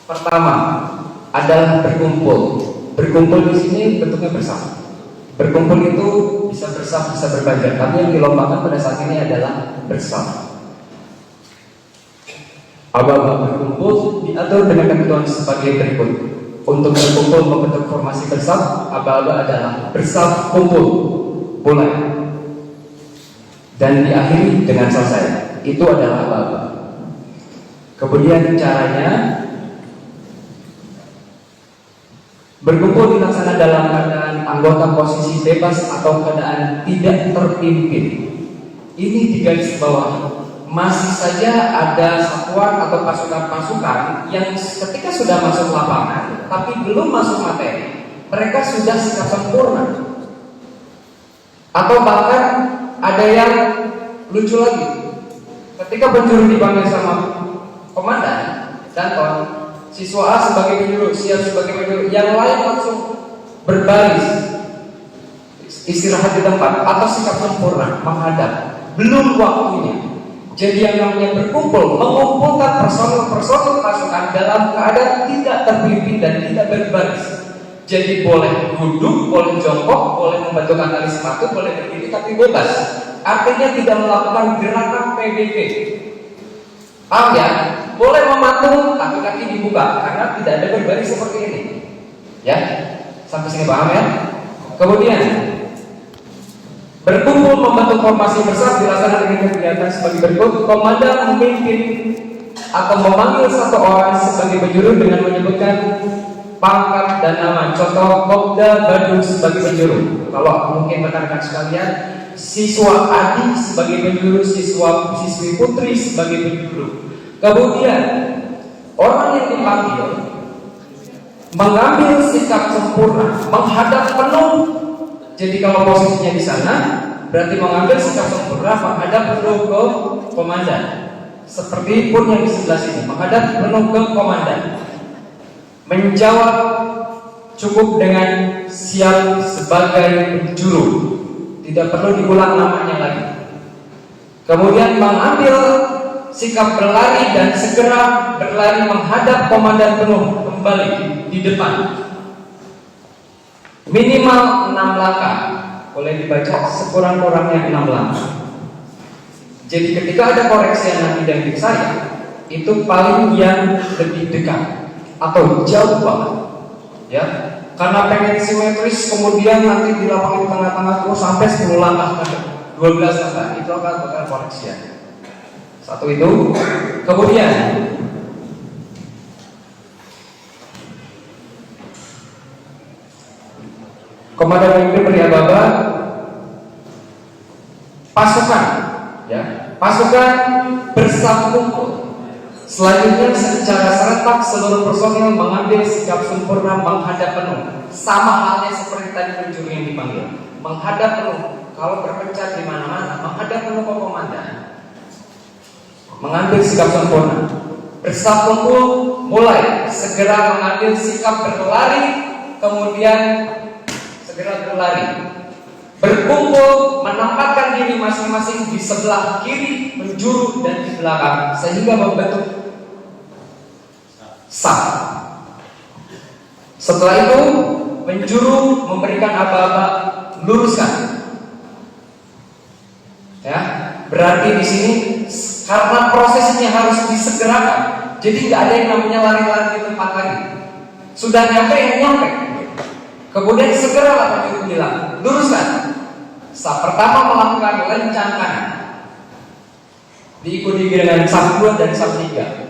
Pertama adalah berkumpul. Berkumpul di sini bentuknya bersama. Berkumpul itu bisa bersama, bisa berbagi. Tapi yang dilombakan pada saat ini adalah bersama. Aba-aba berkumpul diatur dengan ketentuan sebagai berikut. Untuk berkumpul membentuk formasi bersama, aba-aba adalah bersama kumpul, mulai, dan diakhiri dengan selesai. Itu adalah aba-aba. Kemudian caranya berkumpul dilaksanakan dalam keadaan anggota posisi bebas atau keadaan tidak terpimpin. Ini di garis bawah. Masih saja ada satuan atau pasukan-pasukan yang ketika sudah masuk lapangan tapi belum masuk materi, mereka sudah sikap sempurna. Atau bahkan ada yang lucu lagi. Ketika penjuru dipanggil sama komandan Danton, siswa A sebagai penjuru, siap sebagai penjuru, yang lain langsung berbaris istirahat di tempat atau sikap sempurna menghadap. Belum waktunya. Jadi yang namanya berkumpul, mengumpulkan personil-personil pasukan dalam keadaan tidak terpimpin dan tidak berbaris. Jadi boleh duduk, boleh jongkok, boleh membentukkan tali sepatu, boleh berdiri, tapi bebas. Artinya tidak melakukan gerakan PBB. Paham ya? Boleh mematung, tapi kaki dibuka karena tidak ada berbaris seperti ini. Ya, sampai sini paham ya? Kemudian berkumpul membentuk formasi bersama dilaksanakan dengan kegiatan sebagai berikut. Komandan memimpin atau memanggil satu orang sebagai penjuru dengan menyebutkan pangkat dan nama. Contoh, Kopda Bandung sebagai penjuru. Kalau mungkin rekan-rekan sekalian, siswa Adi sebagai penjuru, siswi Putri sebagai penjuru. Kemudian orang yang dipanggil mengambil sikap sempurna, menghadap penuh. Jadi kalau posisinya di sana, berarti mengambil sikap sempurna menghadap penuh ke komandan. Seperti pun yang di sebelah sini, menghadap penuh ke komandan. Menjawab cukup dengan siap sebagai penjuru, tidak perlu diulang namanya lagi. Kemudian mengambil sikap berlari dan segera berlari menghadap komandan penuh kembali di depan. Minimal 6 langkah, boleh dibaca sekurang-kurangnya 6 langkah. Jadi ketika ada koreksi yang nanti dari saya, itu paling yang lebih dekat atau jauh banget, ya. Karena pengen simetris, kemudian nanti di lapangan di tengah-tengah terus sampai 10 langkah, 12 langkah, itu akan bakal koreksi ya. Satu itu, kemudian komandan memimpin beri aba-aba pasukan, ya, pasukan bersatu kumpul. Selanjutnya secara serentak seluruh personil mengambil sikap sempurna menghadap penuh. Sama halnya seperti tadi penjuru yang dipanggil, menghadap penuh. Kalau berpencar di mana-mana, menghadap penuh ke komandan. Mengambil sikap sempurna. Bersatu kumpul, mulai segera mengambil sikap berlari, kemudian segera berlari. Berkumpul, menempatkan diri masing-masing di sebelah kiri, penjuru dan di belakang, sehingga membentuk saf. Setelah itu, penjuru memberikan aba-aba, luruskan. Ya, berarti di sini karena prosesnya harus disegerakan, jadi nggak ada yang namanya lari-lari di tempat lagi. Sudah nyampe yang nyampe. Kemudian segeralah penjuru bilang, luruskan. Saf pertama melakukan lencang kanan, diikuti dengan saf 2 dan saf 3.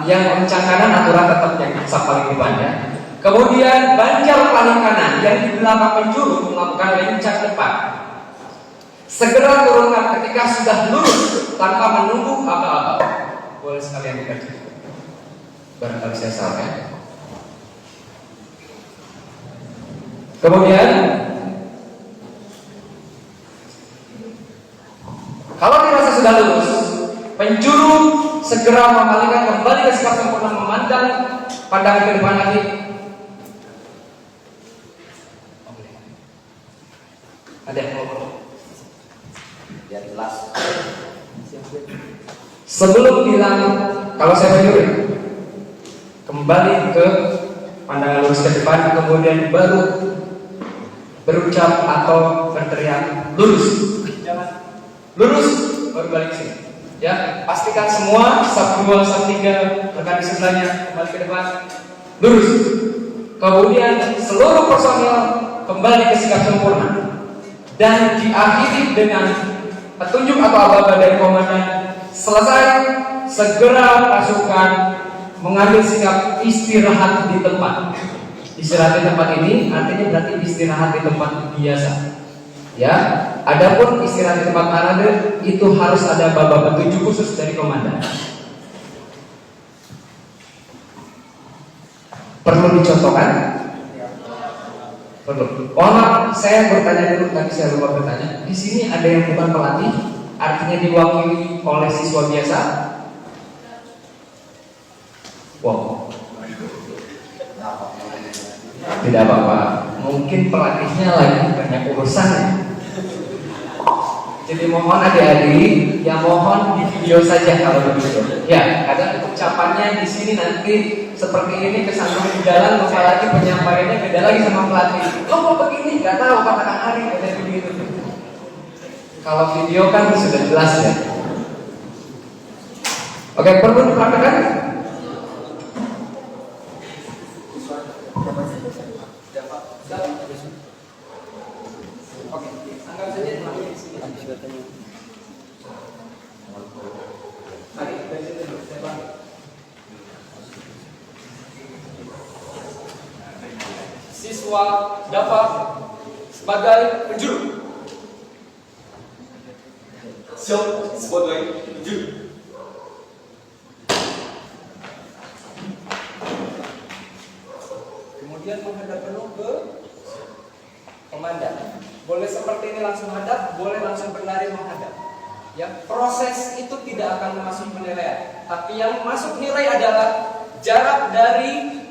Yang lencang kanan aturan tetap yang saf paling depan ya. Kemudian banjal paling kanan yang di belakang penjuru melakukan lencang depan. Segera turunkan ketika sudah lurus tanpa menunggu apa-apa. Boleh sekalian dikerjakan. Barangkali saya salah ya. Kemudian kalau dirasa sudah lurus, penjuru segera membalikan kembali ke sikap sempurna, memandang pandangan ke depan lagi. Ada yang mau? Ya jelas. Sebelum bilang, kalau saya penjuru, kembali ke pandangan lurus ke depan, kemudian baru berucap atau berteriak lurus. Lurus baru balik sini. Ya, pastikan semua sub 2, sub 3 rekan di sebelahnya kembali ke depan. Lurus. Kemudian seluruh personil kembali ke sikap sempurna. Dan diakhiri dengan petunjuk atau aba-aba dari komandan. Selesai, segera pasukan mengambil sikap istirahat di tempat. Istirahat di tempat ini artinya berarti istirahat di tempat biasa. Ya, adapun istirahat di tempat parade itu harus ada aba-aba petunjuk khusus dari komandan. Perlu dicontohkan? Perlu. Saya bertanya dulu, tadi saya lupa bertanya. Di sini ada yang bukan pelatih, artinya diwakili oleh siswa biasa. Wow. Tidak apa-apa. Mungkin pelatihnya lagi banyak urusan ya. Jadi mohon adik-adik, ya mohon di video saja kalau begitu. Ya, kadang ucapannya di sini nanti seperti ini kesandung di jalan, lupa lagi penyampaiannya beda lagi sama pelatih. Oh kok begini? Gak tahu katakan hari ada begitu. Kalau video kan sudah jelas ya. Oke, perlu diperhatikan. Oke, anggap saja di sini. Siswa dapat sebagai penjuru. Siap sebagai penjuru. Kemudian menghadap penuh ke komandan. Boleh seperti ini langsung hadap, boleh langsung berlari menghadap. Ya, proses itu tidak akan masuk penilaian, tapi yang masuk nilai adalah jarak dari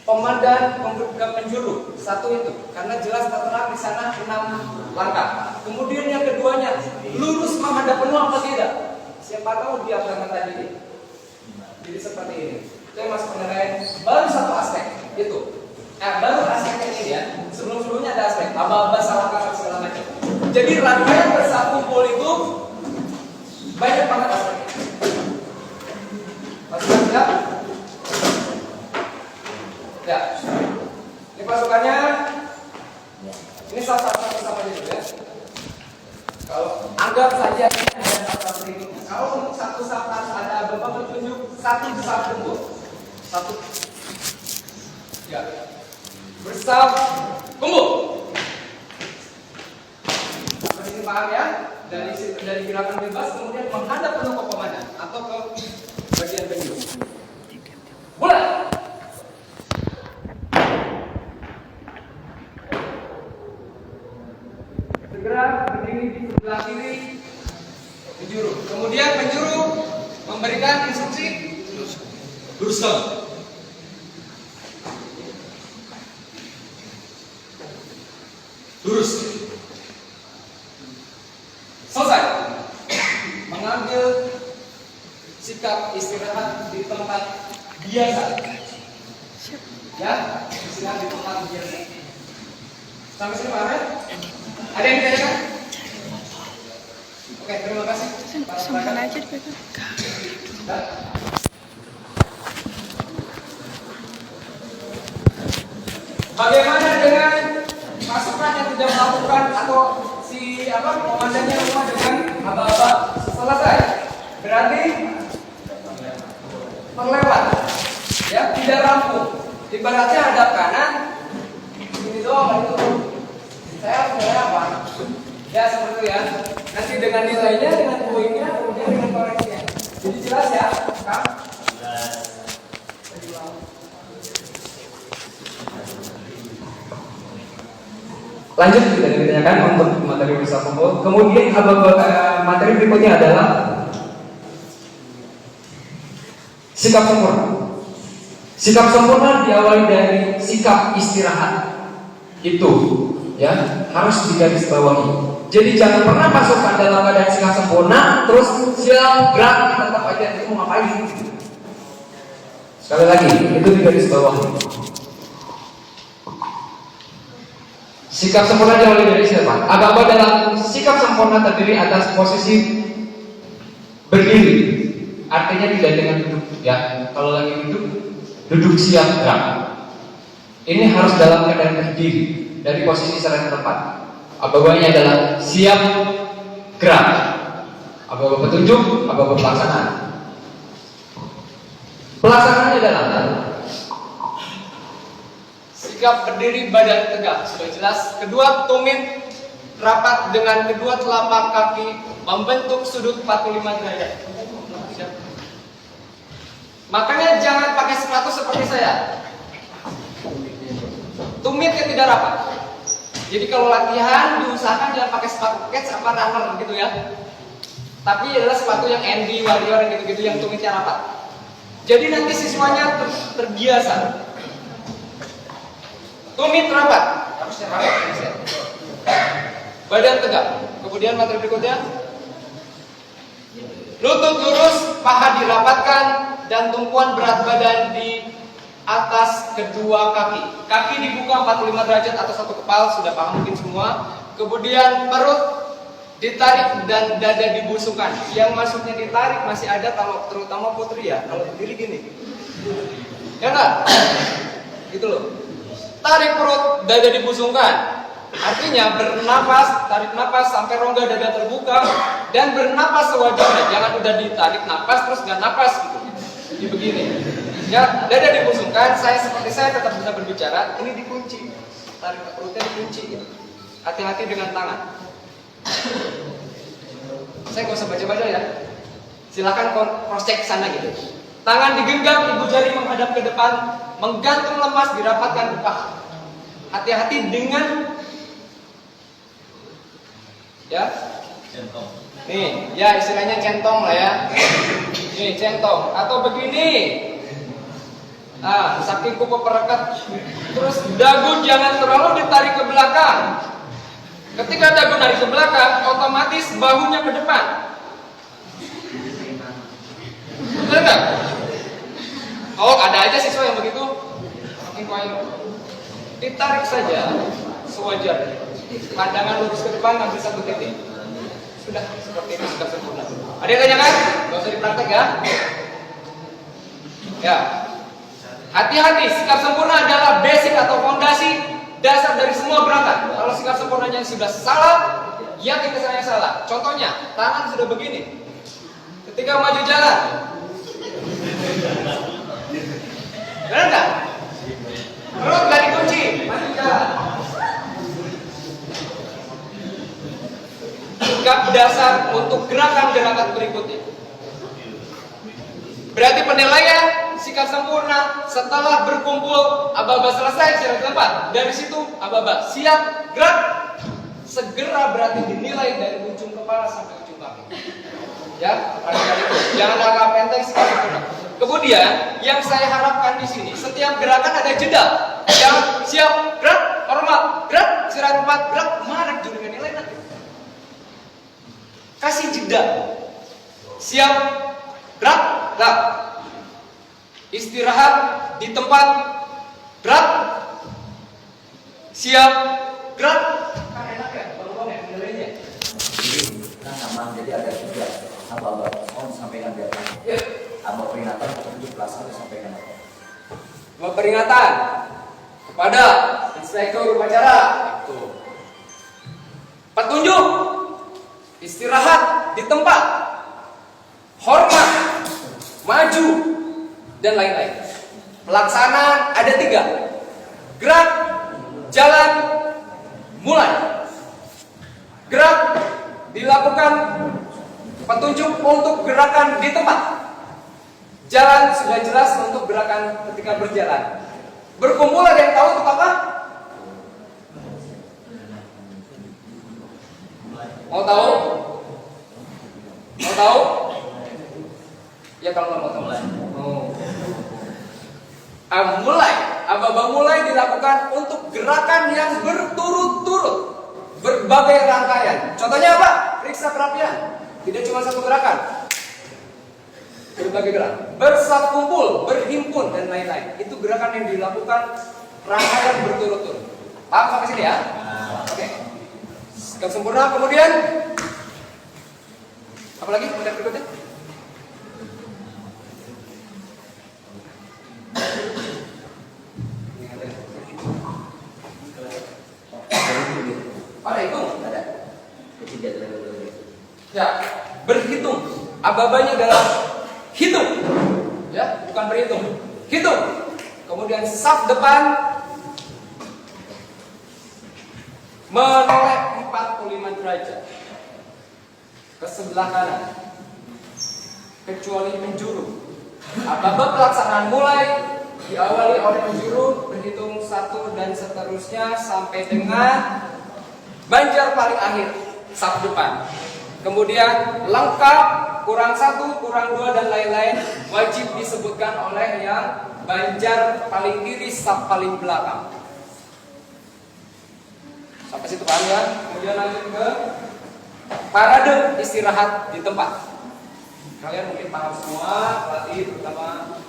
komandan ke penjuru. Satu itu, karena jelas tertera di sana 6 langkah. Kemudian yang keduanya, lurus menghadap penuh apa tidak? Siapa tahu dia berangkat tadi. Jadi seperti ini. Itu yang masuk penilaian. Baru satu aspek itu. Baru aspeknya ini ya. Sebelum-sebelumnya ada aspek aba-aba salah kata segala macam. Jadi rangkaian bersatu kumpul itu banyak banget aspeknya. Pasukan siap? Ya. Ini pasukannya. Ini satu-satu sama dulu ya. Kalau anggap saja ini ada satu ini. Kalau untuk satu satu ada beberapa petunjuk, satu besar tembur. Satu. Ya. Bersab kumpul. Sampai sini paham ya? Dari gerakan bebas kemudian menghadap penuh ke komandan atau ke bagian penjuru. Mulai. Segera berdiri di sebelah kiri penjuru. Kemudian penjuru memberikan instruksi luruskan. Lurus. Selesai. Mengambil sikap istirahat di tempat biasa. Ya, istirahat di tempat biasa. Sampai sini Pak Ahmed? Ada yang ditanyakan? Oke, terima kasih. Simpan aja di belakang. Bagaimana dengan pasukan yang tidak melakukan atau komandannya rumah dengan aba-aba selesai? Berarti terlewat, ya, tidak rampung. Ibaratnya hadap kanan, ini doang itu. Saya harus apa? Ya seperti itu ya. Nanti dengan nilainya, dengan poinnya, kemudian dengan koreksinya. Jadi jelas ya, Kak? Jelas. Lanjut kita ditanyakan untuk materi bisa kumpul. Kemudian materi berikutnya adalah sikap sempurna. Sikap sempurna diawali dari sikap istirahat. Itu ya harus digarisbawahi. Jadi jangan pernah pasukan dalam keadaan sikap sempurna terus siap gerak tetap aja itu mau ngapain? Sekali lagi, itu di garis bawah. Sikap sempurna diawali dari siapa? Aba-aba dalam sikap sempurna terdiri atas posisi berdiri. Artinya tidak dengan duduk, ya. Kalau lagi duduk siap gerak. Ini harus dalam keadaan berdiri dari posisi serta tempat. Aba-abanya adalah siap gerak. Aba-aba petunjuk, aba-aba pelaksanaan. Pelaksanaannya adalah sikap berdiri badan tegak, sudah jelas. Kedua, tumit rapat dengan kedua telapak kaki membentuk sudut 45 derajat. Makanya jangan pakai sepatu seperti saya. Tumitnya tidak rapat. Jadi kalau latihan diusahakan jangan pakai sepatu kets apa runner gitu ya. Tapi adalah sepatu yang NB, Warrior yang gitu-gitu yang tumitnya rapat. Jadi nanti siswanya terbiasa. Tumit rapat, harusnya rapat. Badan tegak. Kemudian materi berikutnya. Lutut lurus, paha dirapatkan, dan tumpuan berat badan di atas kedua kaki. Kaki dibuka 45 derajat atau satu kepal, sudah paham mungkin semua. Kemudian perut ditarik dan dada dibusungkan. Yang maksudnya ditarik masih ada kalau terutama putri ya. Kalau berdiri gini, ya enggak? Gitu loh. Tarik perut, dada dibusungkan. Artinya bernapas, tarik napas sampai rongga dada terbuka dan bernapas sewajarnya. Jangan udah ditarik napas terus gak napas gitu. Jadi begini. Ya, dada dibusungkan. Seperti saya tetap bisa berbicara. Ini dikunci. Tarik perutnya dikunci. Gitu. Hati-hati dengan tangan. Saya gak usah baca-baca ya. Silakan cross check sana gitu. Tangan digenggam, ibu jari menghadap ke depan, menggantung lemas, dirapatkan ke paha. Hati-hati dengan ya. Centong. Nih, ya istilahnya centong lah ya. Nih, centong atau begini. Nah, saking kupu perekat. Terus dagu jangan terlalu ditarik ke belakang. Ketika dagu narik ke belakang, otomatis bahunya ke depan. Benar nggak? Oh, ada aja siswa yang begitu. Ditarik saja sewajarnya. Pandangan lurus ke depan, ambil satu titik. Sudah, seperti ini sudah sempurna. Ada yang tanyakan? Gak usah dipraktek ya. Ya. Hati-hati, sikap sempurna adalah basic atau fondasi dasar dari semua gerakan. Kalau sikap sempurnanya sudah salah, yakin kesannya salah. Contohnya, tangan sudah begini. Ketika maju jalan, benar nggak? Perut nggak dikunci, maju jalan. Sikap dasar untuk gerakan-gerakan berikutnya. Berarti penilaian sikap sempurna setelah berkumpul aba-aba selesai secara tempat. Dari situ aba-aba siap gerak. Segera berarti dinilai dari ujung kepala sampai ujung kaki. Ya, kali-kali itu. Jangan anggap enteng sikap sempurna. Kemudian yang saya harapkan di sini setiap gerakan ada jeda. Jangan siap gerak, hormat, gerak, istirahat tempat, gerak, marah dengan nilai nanti. Kasih jeda. Siap gerak, gerak. Istirahat di tempat, gerak. Siap gerak. Kan enak ya, kalau ya nilainya. Kan aman, jadi ada tiga aba-aba on sampai dengan biar aba peringatan petunjuk pelaksanaan sampaikan apa? Aba peringatan kepada inspektur upacara. Itu. Petunjuk istirahat di tempat, hormat, maju, dan lain-lain. Pelaksanaan ada 3. Gerak, jalan, mulai. Gerak dilakukan petunjuk untuk gerakan di tempat. Jalan sudah jelas untuk gerakan ketika berjalan. Berkumpul ada yang tahu untuk apa? Mau tahu? Mau tahu? Ya kalau nggak mau tahu. Mulai. Aba-aba mulai dilakukan untuk gerakan yang berturut-turut, berbagai rangkaian. Contohnya apa? Periksa kerapian. Tidak cuma satu gerakan. berbagai gerak, bersatu kumpul, berhimpun dan lain-lain. Itu gerakan yang dilakukan rangkaian berturut-turut. Paham sampai sini ya? Oke. Sikap sempurna, kemudian apa lagi? Kemudian berikutnya. Ada hitung? Ada. Ketiga dari Ya, berhitung. Aba-abanya adalah hitung. Ya, bukan berhitung. Hitung. Kemudian saf depan menoleh 45 derajat ke sebelah kanan. Kecuali penjuru. Aba-aba pelaksanaan mulai diawali oleh penjuru, berhitung 1 dan seterusnya sampai dengan banjar paling akhir, saf depan. Kemudian lengkap, kurang 1, kurang 2 dan lain-lain wajib disebutkan oleh yang banjar paling kiri, saf paling belakang. Sampai situ paham ya? Kemudian lanjut ke parade istirahat di tempat. Kalian mungkin paham semua, pelatih terutama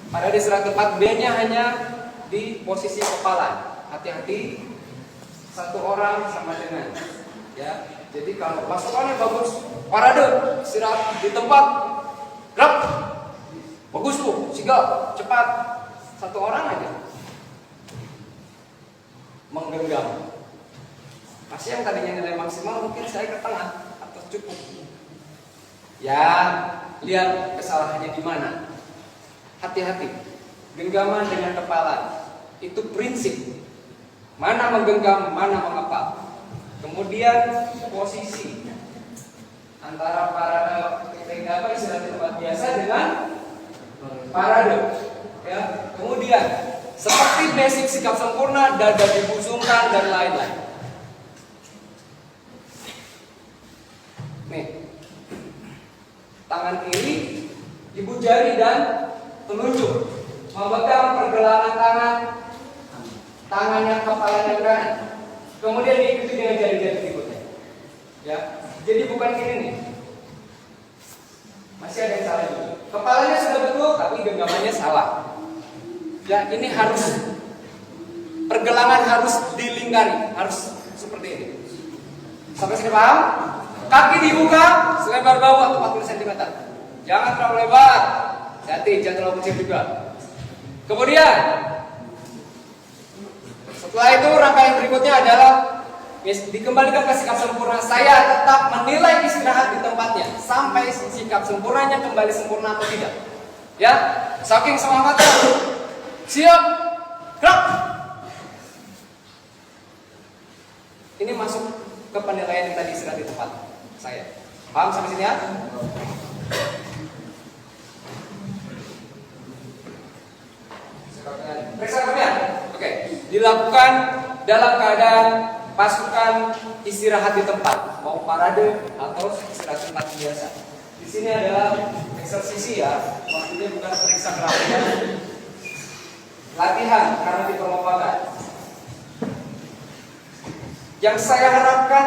parade istirahat tempat. B-nya hanya di posisi kepala. Hati-hati, 1 orang sama dengan ya. Jadi kalau pasukannya bagus, parade istirahat di tempat, gerak, bagus tuh, sigap, cepat. 1 orang aja menggenggam. Masih yang tadinya nilai maksimal mungkin saya ke tengah atau cukup. Ya, lihat kesalahannya di mana. Hati-hati, genggaman dengan kepala itu prinsip. Mana menggenggam, mana mengepal. Kemudian posisi antara parade apa istilah di tempat biasa dengan parade. Ya. Kemudian seperti basic sikap sempurna, dada dibusungkan dan lain-lain. Nih, tangan kiri ibu jari dan telunjuk memegang pergelangan tangannya kepalanya kanan. Kemudian diikuti dengan jari-jari berikutnya. Ya, jadi bukan gini nih. Masih ada yang salah juga. Kepalanya sudah betul, tapi genggamannya salah. Ya, ini harus pergelangan harus dilingkari, harus seperti ini. Sampai sini paham? Kaki dibuka selebar bawah 40 cm. Jangan terlalu lebar. Hati, jangan terlalu kecil juga. Kemudian setelah itu rangkaian berikutnya adalah dikembalikan ke sikap sempurna. Saya tetap menilai istirahat di tempatnya sampai sikap sempurnanya kembali sempurna atau tidak. Ya, saking semangatnya. Siap, gerak. Ini masuk ke penilaian yang tadi istirahat di tempat saya. Paham sampai sini ya? Periksa kemudian. Oke, dilakukan dalam keadaan pasukan istirahat di tempat, mau parade atau istirahat tempat biasa. Di sini adalah eksersisi ya, maksudnya bukan periksa kerapian, latihan karena di perlombakan. Yang saya harapkan